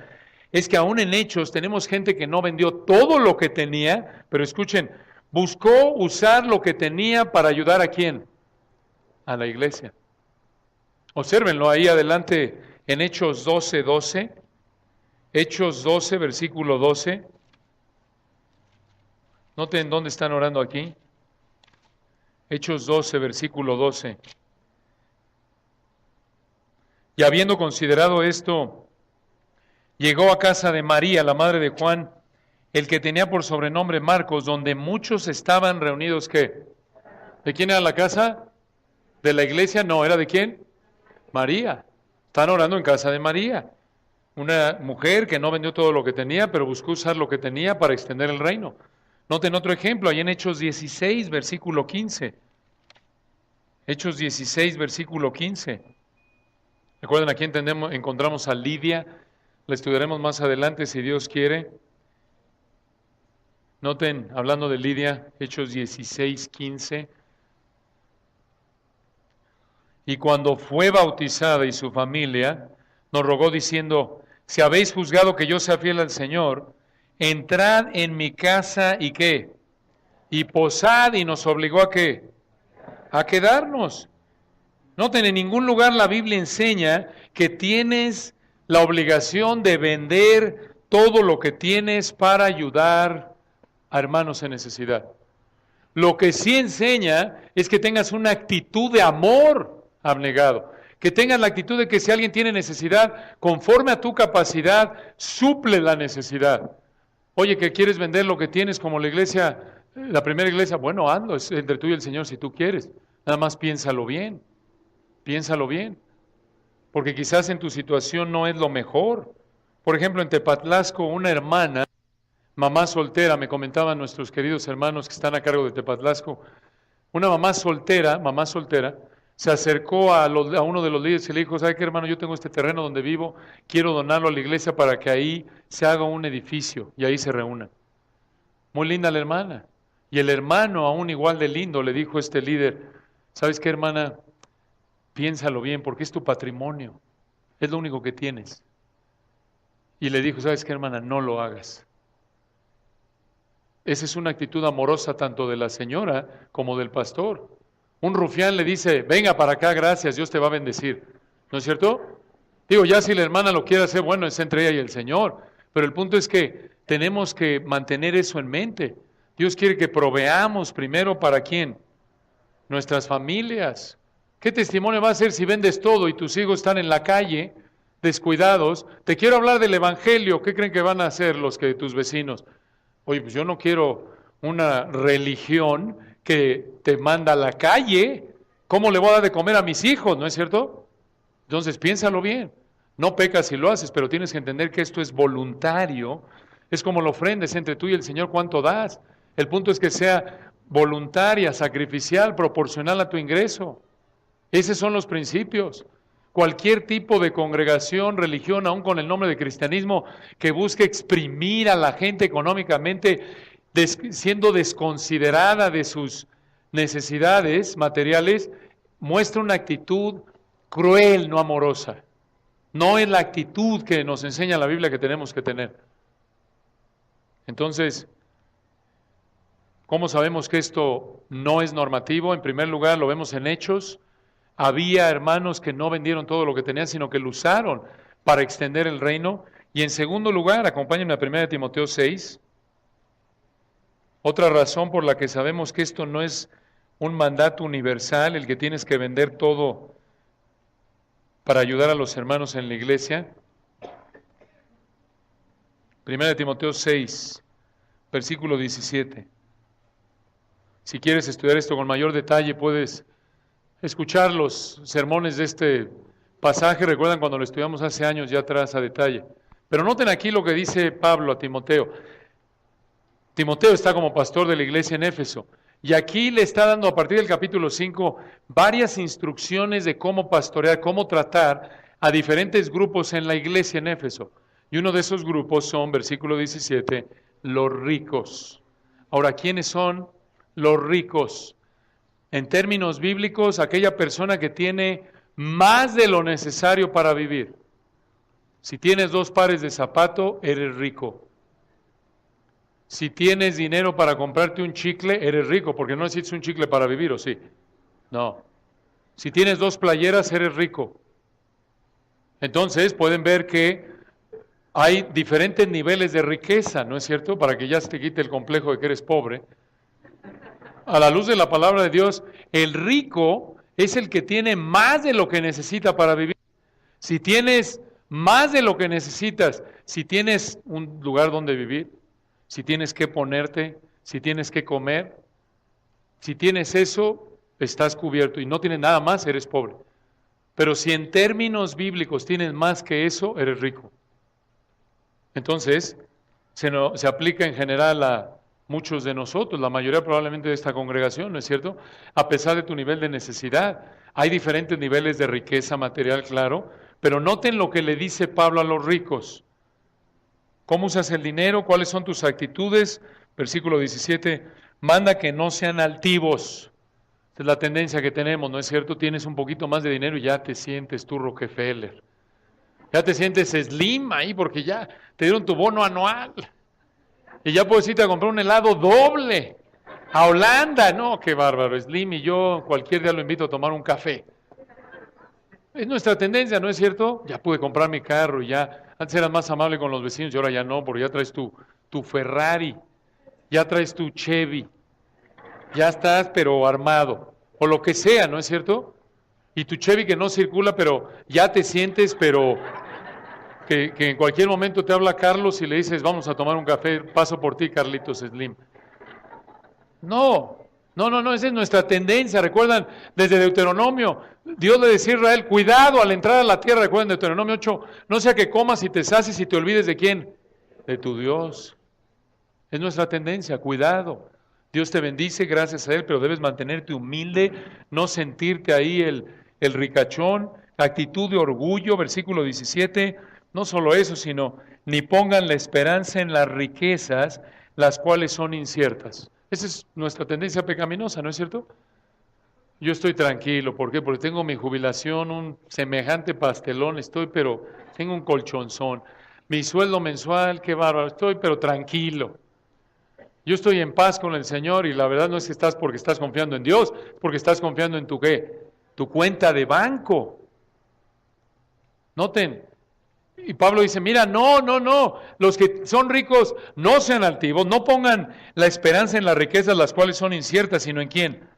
es que aún en Hechos tenemos gente que no vendió todo lo que tenía, pero escuchen, buscó usar lo que tenía para ayudar ¿a quién? A la iglesia. Obsérvenlo ahí adelante en Hechos 12:12. Hechos 12, versículo 12. Noten dónde están orando aquí. Hechos 12, versículo 12. Y habiendo considerado esto, llegó a casa de María, la madre de Juan, el que tenía por sobrenombre Marcos, donde muchos estaban reunidos. ¿Qué? ¿De quién era la casa? ¿De la iglesia? No, ¿era de quién? María. Están orando en casa de María. Una mujer que no vendió todo lo que tenía, pero buscó usar lo que tenía para extender el reino. Noten otro ejemplo, ahí en Hechos 16, versículo 15. Hechos 16, versículo 15. Recuerden, aquí encontramos a Lidia, la estudiaremos más adelante si Dios quiere. Noten, hablando de Lidia, Hechos 16, 15. Y cuando fue bautizada y su familia, nos rogó diciendo, si habéis juzgado que yo sea fiel al Señor, entrad en mi casa y ¿qué? Y posad, y nos obligó a ¿qué? A quedarnos. Noten, en ningún lugar la Biblia enseña que tienes la obligación de vender todo lo que tienes para ayudar a hermanos en necesidad. Lo que sí enseña es que tengas una actitud de amor abnegado, que tengas la actitud de que si alguien tiene necesidad, conforme a tu capacidad, suple la necesidad. Oye, que quieres vender lo que tienes como la iglesia, la primera iglesia, bueno, hazlo, es entre tú y el Señor si tú quieres, nada más piénsalo bien, porque quizás en tu situación no es lo mejor. Por ejemplo, en Tepatlasco, una hermana, mamá soltera, me comentaban nuestros queridos hermanos que están a cargo de Tepatlasco, una mamá soltera, se acercó a uno de los líderes y le dijo, ¿sabe qué, hermano? Yo tengo este terreno donde vivo, quiero donarlo a la iglesia para que ahí se haga un edificio y ahí se reúnan. Muy linda la hermana. Y el hermano, aún igual de lindo, le dijo a este líder, ¿sabes qué, hermana? Piénsalo bien, porque es tu patrimonio, es lo único que tienes. Y le dijo, ¿sabes qué, hermana? No lo hagas. Esa es una actitud amorosa tanto de la señora como del pastor. Un rufián le dice, venga para acá, gracias, Dios te va a bendecir. ¿No es cierto? Digo, ya si la hermana lo quiere hacer, bueno, es entre ella y el Señor. Pero el punto es que tenemos que mantener eso en mente. Dios quiere que proveamos primero para ¿quién? Nuestras familias. ¿Qué testimonio va a ser si vendes todo y tus hijos están en la calle, descuidados? Te quiero hablar del Evangelio. ¿Qué creen que van a hacer tus vecinos? Oye, pues yo no quiero una religión que te manda a la calle. ¿Cómo le voy a dar de comer a mis hijos? ¿No es cierto? Entonces piénsalo bien. No pecas si lo haces, pero tienes que entender que esto es voluntario. Es como la ofrenda, es entre tú y el Señor cuánto das. El punto es que sea voluntaria, sacrificial, proporcional a tu ingreso. Esos son los principios. Cualquier tipo de congregación, religión, aún con el nombre de cristianismo, que busque exprimir a la gente económicamente, siendo desconsiderada de sus necesidades materiales, muestra una actitud cruel, no amorosa. No es la actitud que nos enseña la Biblia que tenemos que tener. Entonces, ¿cómo sabemos que esto no es normativo? En primer lugar, lo vemos en Hechos. Había hermanos que no vendieron todo lo que tenían, sino que lo usaron para extender el reino. Y en segundo lugar, acompáñenme a 1 Timoteo 6. Otra razón por la que sabemos que esto no es un mandato universal, el que tienes que vender todo para ayudar a los hermanos en la iglesia. 1 Timoteo 6, versículo 17. Si quieres estudiar esto con mayor detalle, puedes escuchar los sermones de este pasaje. Recuerdan cuando lo estudiamos hace años ya atrás a detalle. Pero noten aquí lo que dice Pablo a Timoteo. Timoteo está como pastor de la iglesia en Éfeso. Y aquí le está dando a partir del capítulo 5 varias instrucciones de cómo pastorear, cómo tratar a diferentes grupos en la iglesia en Éfeso. Y uno de esos grupos son, versículo 17, los ricos. Ahora, ¿quiénes son los ricos? En términos bíblicos, aquella persona que tiene más de lo necesario para vivir. Si tienes 2 pares de zapato, eres rico. Si tienes dinero para comprarte un chicle, eres rico, porque no necesitas un chicle para vivir, ¿o sí? No. Si tienes 2 playeras, eres rico. Entonces, pueden ver que hay diferentes niveles de riqueza, ¿no es cierto? Para que ya se te quite el complejo de que eres pobre. A la luz de la palabra de Dios, el rico es el que tiene más de lo que necesita para vivir. Si tienes más de lo que necesitas, si tienes un lugar donde vivir, si tienes que ponerte, si tienes que comer, si tienes eso, estás cubierto y no tienes nada más, eres pobre. Pero si en términos bíblicos tienes más que eso, eres rico. Entonces, se aplica en general a muchos de nosotros, la mayoría probablemente de esta congregación, ¿no es cierto? A pesar de tu nivel de necesidad, hay diferentes niveles de riqueza material, claro, pero noten lo que le dice Pablo a los ricos. ¿Cómo usas el dinero? ¿Cuáles son tus actitudes? Versículo 17, manda que no sean altivos. Esta es la tendencia que tenemos, ¿no es cierto? Tienes un poquito más de dinero y ya te sientes tú Rockefeller. Ya te sientes slim ahí porque ya te dieron tu bono anual. Y ya puedes irte a comprar un helado doble. A Holanda, no, qué bárbaro. Slim y yo cualquier día lo invito a tomar un café. Es nuestra tendencia, ¿no es cierto? Ya pude comprar mi carro, ya. Antes eras más amable con los vecinos y ahora ya no, porque ya traes tu Ferrari, ya traes tu Chevy, ya estás pero armado, o lo que sea, ¿no es cierto? Y tu Chevy que no circula, pero ya te sientes, pero que en cualquier momento te habla Carlos y le dices, vamos a tomar un café, paso por ti, Carlitos Slim. No, esa es nuestra tendencia. Recuerdan, desde Deuteronomio, Dios le decía a Israel, cuidado al entrar a la tierra, recuerden Deuteronomio 8, no sea que comas y te sacies y te olvides de quién, de tu Dios. Es nuestra tendencia, cuidado. Dios te bendice gracias a Él, pero debes mantenerte humilde, no sentirte ahí el ricachón, actitud de orgullo, versículo 17, no solo eso, sino ni pongan la esperanza en las riquezas, las cuales son inciertas. Esa es nuestra tendencia pecaminosa, ¿no es cierto? Yo estoy tranquilo, ¿por qué? Porque tengo mi jubilación, un semejante pastelón, pero tengo un colchonzón. Mi sueldo mensual, qué bárbaro, estoy pero tranquilo. Yo estoy en paz con el Señor y la verdad no es que estás porque estás confiando en Dios, es porque estás confiando en tu ¿qué? Tu cuenta de banco. Noten, y Pablo dice, mira, no, los que son ricos no sean altivos, no pongan la esperanza en las riquezas, las cuales son inciertas, sino en quién.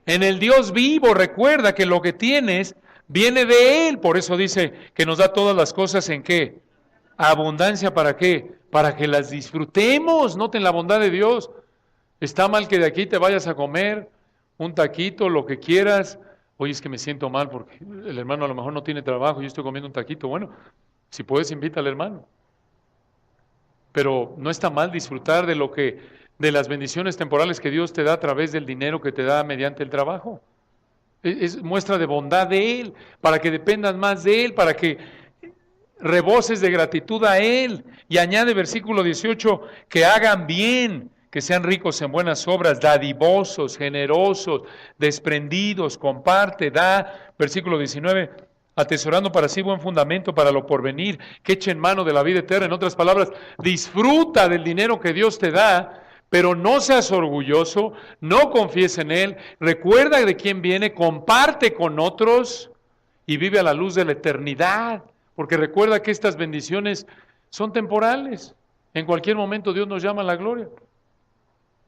En el Dios vivo, recuerda que lo que tienes viene de Él, por eso dice que nos da todas las cosas en qué. Abundancia, ¿para qué? Para que las disfrutemos, noten la bondad de Dios. Está mal que de aquí te vayas a comer un taquito, lo que quieras. Oye, es que me siento mal porque el hermano a lo mejor no tiene trabajo, yo estoy comiendo un taquito. Bueno, si puedes, invita al hermano. Pero no está mal disfrutar de las bendiciones temporales que Dios te da a través del dinero que te da mediante el trabajo. Es muestra de bondad de Él, para que dependas más de Él, para que reboses de gratitud a Él. Y añade versículo 18, que hagan bien, que sean ricos en buenas obras, dadivosos, generosos, desprendidos, comparte, da. Versículo 19, atesorando para sí buen fundamento para lo porvenir, que echen mano de la vida eterna. En otras palabras, disfruta del dinero que Dios te da, pero no seas orgulloso, no confíes en Él, recuerda de quién viene, comparte con otros y vive a la luz de la eternidad, porque recuerda que estas bendiciones son temporales. En cualquier momento Dios nos llama a la gloria.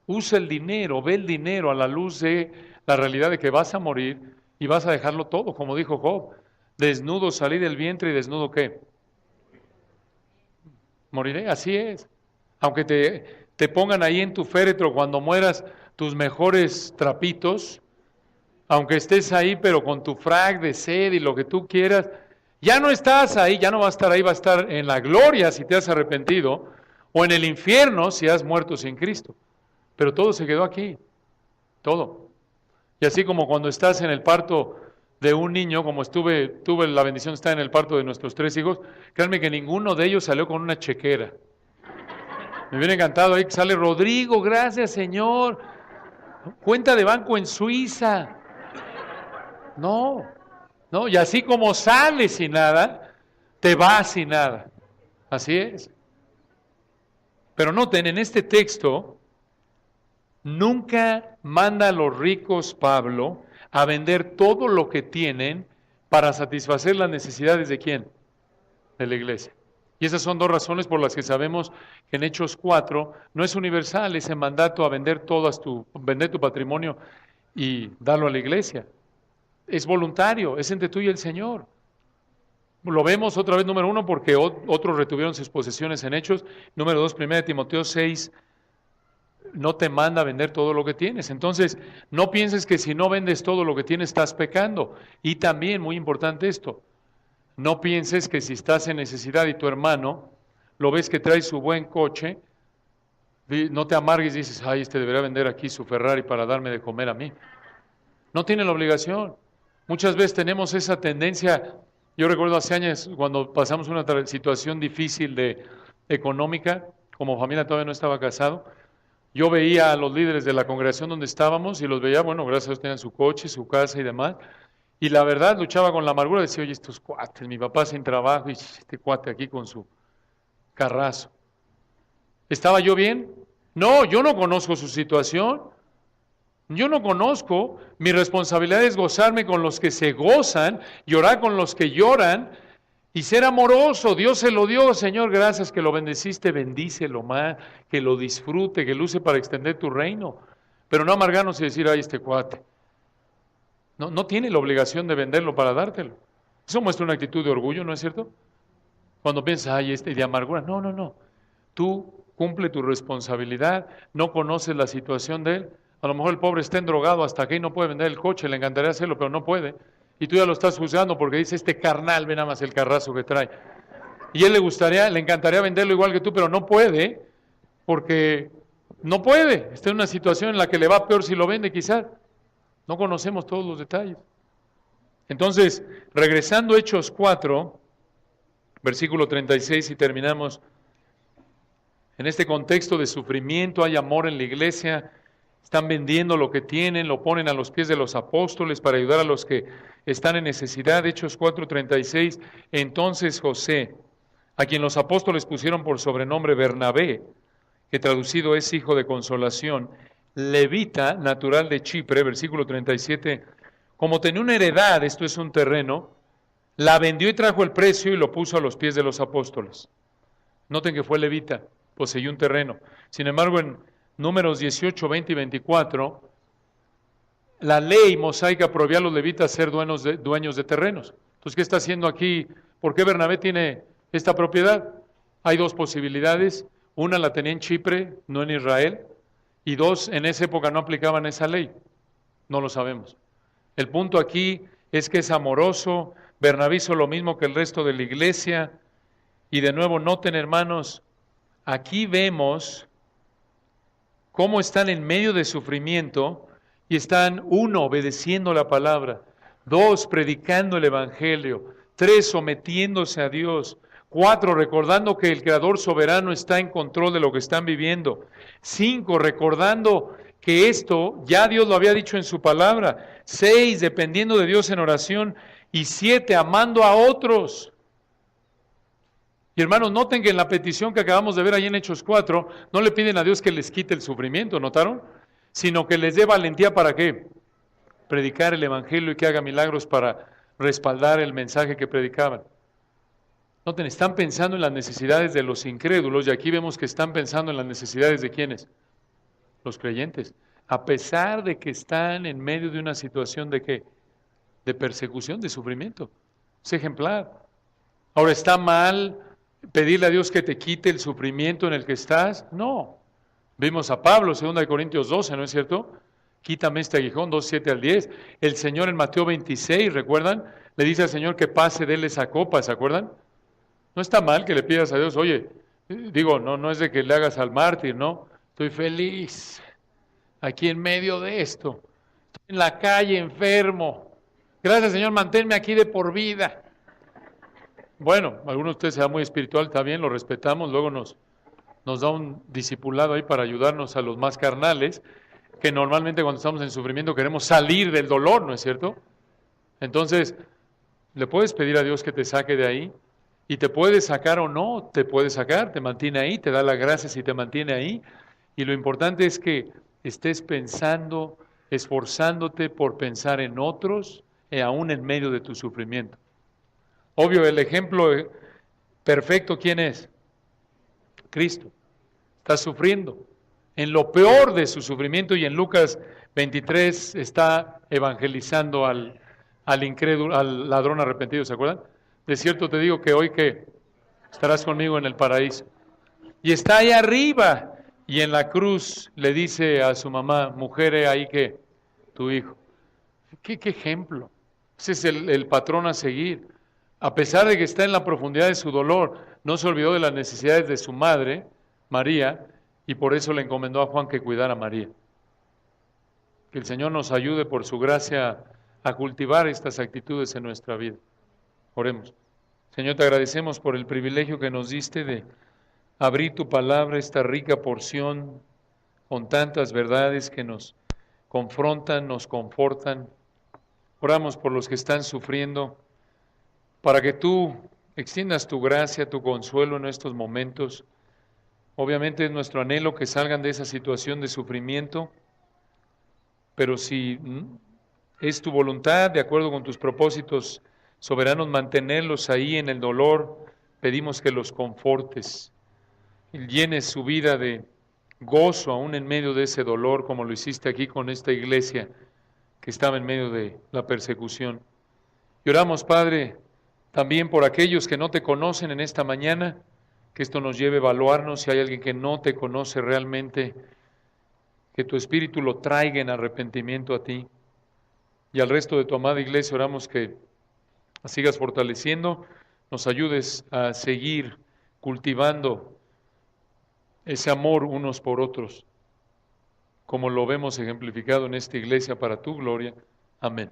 Usa el dinero, ve el dinero a la luz de la realidad de que vas a morir y vas a dejarlo todo, como dijo Job. Desnudo salí del vientre y desnudo ¿qué? Moriré, así es. Aunque te pongan ahí en tu féretro cuando mueras tus mejores trapitos, aunque estés ahí pero con tu frac de sed y lo que tú quieras, ya no estás ahí, ya no vas a estar ahí, vas a estar en la gloria si te has arrepentido, o en el infierno si has muerto sin Cristo. Pero todo se quedó aquí, todo. Y así como cuando estás en el parto de un niño, como tuve la bendición de estar en el parto de nuestros 3 hijos, créanme que ninguno de ellos salió con una chequera. Me hubiera encantado ahí que sale Rodrigo, gracias Señor, cuenta de banco en Suiza. No, y así como sale sin nada, te vas sin nada. Así es. Pero noten, en este texto, nunca manda a los ricos Pablo a vender todo lo que tienen para satisfacer las necesidades ¿de quién? De la iglesia. Y esas son dos razones por las que sabemos que en Hechos 4 no es universal ese mandato a vender vender tu patrimonio y darlo a la iglesia. Es voluntario, es entre tú y el Señor. Lo vemos otra vez, número 1, porque otros retuvieron sus posesiones en Hechos. Número 2, 1 Timoteo 6, no te manda a vender todo lo que tienes. Entonces, no pienses que si no vendes todo lo que tienes estás pecando. Y también, muy importante esto, no pienses que si estás en necesidad y tu hermano lo ves que trae su buen coche, no te amargues y dices, ay, este debería vender aquí su Ferrari para darme de comer a mí. No tiene la obligación. Muchas veces tenemos esa tendencia. Yo recuerdo hace años cuando pasamos una situación difícil económica, como familia todavía no estaba casado, yo veía a los líderes de la congregación donde estábamos y los veía, bueno, gracias a Dios tenían su coche, su casa y demás, y la verdad luchaba con la amargura, decía, oye, estos cuates, mi papá sin trabajo y este cuate aquí con su carrazo. ¿Estaba yo bien? No, yo no conozco su situación. Yo no conozco, mi responsabilidad es gozarme con los que se gozan, llorar con los que lloran y ser amoroso. Dios se lo dio, Señor, gracias que lo bendeciste, bendícelo más, que lo disfrute, que lo use para extender tu reino. Pero no amargarnos y decir, ay, este cuate. No tiene la obligación de venderlo para dártelo. Eso muestra una actitud de orgullo, ¿no es cierto? Cuando piensas, ay, de amargura. No. Tú cumple tu responsabilidad, no conoces la situación de él. A lo mejor el pobre está endrogado hasta aquí y no puede vender el coche, le encantaría hacerlo, pero no puede. Y tú ya lo estás juzgando porque dice, este carnal, ve nada más el carrazo que trae. Y él le encantaría venderlo igual que tú, pero no puede, porque no puede. Está en una situación en la que le va peor si lo vende quizás. No conocemos todos los detalles. Entonces, regresando a Hechos 4, versículo 36, y terminamos. En este contexto de sufrimiento hay amor en la iglesia. Están vendiendo lo que tienen, lo ponen a los pies de los apóstoles para ayudar a los que están en necesidad. Hechos 4:36. Entonces José, a quien los apóstoles pusieron por sobrenombre Bernabé, que traducido es hijo de consolación, levita, natural de Chipre, versículo 37, como tenía una heredad, esto es un terreno, la vendió y trajo el precio y lo puso a los pies de los apóstoles. Noten que fue levita, poseyó un terreno. Sin embargo, en Números 18, 20 y 24, la ley mosaica prohibía a los levitas ser dueños de terrenos. Entonces, ¿qué está haciendo aquí? ¿Por qué Bernabé tiene esta propiedad? Hay dos posibilidades. Una la tenía en Chipre, no en Israel. Y dos, en esa época no aplicaban esa ley. No lo sabemos. El punto aquí es que es amoroso. Bernabé hizo lo mismo que el resto de la iglesia. Y de nuevo, noten, hermanos, aquí vemos cómo están en medio de sufrimiento y están, 1, obedeciendo la palabra, 2, predicando el evangelio, 3, sometiéndose a Dios, 4, recordando que el Creador soberano está en control de lo que están viviendo, 5, recordando que esto ya Dios lo había dicho en su palabra, 6, dependiendo de Dios en oración, y 7, amando a otros. Y hermanos, noten que en la petición que acabamos de ver ahí en Hechos 4, no le piden a Dios que les quite el sufrimiento, ¿notaron? Sino que les dé valentía para ¿qué? Predicar el evangelio y que haga milagros para respaldar el mensaje que predicaban. Noten, están pensando en las necesidades de los incrédulos y aquí vemos que están pensando en las necesidades de ¿quiénes? Los creyentes. A pesar de que están en medio de una situación de ¿qué? De persecución, de sufrimiento. Es ejemplar. Ahora, ¿está mal pedirle a Dios que te quite el sufrimiento en el que estás? No. Vimos a Pablo, 2 Corintios 12, ¿no es cierto? Quítame este aguijón, 2, 7 al 10. El Señor en Mateo 26, ¿recuerdan? Le dice al Señor que pase de él esa copa, ¿se acuerdan? No está mal que le pidas a Dios, oye, no es de que le hagas al mártir, ¿no? Estoy feliz aquí en medio de esto. Estoy en la calle enfermo. Gracias, Señor, manténme aquí de por vida. Bueno, alguno de ustedes sea muy espiritual, está bien, lo respetamos, luego nos da un discipulado ahí para ayudarnos a los más carnales, que normalmente cuando estamos en sufrimiento queremos salir del dolor, ¿no es cierto? Entonces, le puedes pedir a Dios que te saque de ahí, Y te puede sacar o no, te puede sacar, te mantiene ahí, te da las gracias y te mantiene ahí. Y lo importante es que estés pensando, esforzándote por pensar en otros, aún en medio de tu sufrimiento. Obvio, el ejemplo perfecto, ¿quién es? Cristo. Está sufriendo en lo peor de su sufrimiento y en Lucas 23 está evangelizando al incrédulo, al ladrón arrepentido, ¿se acuerdan? De cierto te digo que hoy que estarás conmigo en el paraíso. Y está ahí arriba y en la cruz le dice a su mamá, mujer, he ahí que tu hijo. ¿Qué ejemplo? Ese es el patrón a seguir. A pesar de que está en la profundidad de su dolor, no se olvidó de las necesidades de su madre, María, y por eso le encomendó a Juan que cuidara a María. Que el Señor nos ayude por su gracia a cultivar estas actitudes en nuestra vida. Oremos. Señor, te agradecemos por el privilegio que nos diste de abrir tu palabra, esta rica porción con tantas verdades que nos confrontan, nos confortan. Oramos por los que están sufriendo, para que tú extiendas tu gracia, tu consuelo en estos momentos. Obviamente es nuestro anhelo que salgan de esa situación de sufrimiento, pero si es tu voluntad, de acuerdo con tus propósitos soberanos, mantenerlos ahí en el dolor, pedimos que los confortes y llenes su vida de gozo aún en medio de ese dolor, como lo hiciste aquí con esta iglesia que estaba en medio de la persecución. Y oramos, Padre, también por aquellos que no te conocen en esta mañana, que esto nos lleve a evaluarnos si hay alguien que no te conoce realmente, que tu Espíritu lo traiga en arrepentimiento a ti. Y al resto de tu amada iglesia oramos que sigas fortaleciendo, nos ayudes a seguir cultivando ese amor unos por otros, como lo vemos ejemplificado en esta iglesia para tu gloria. Amén.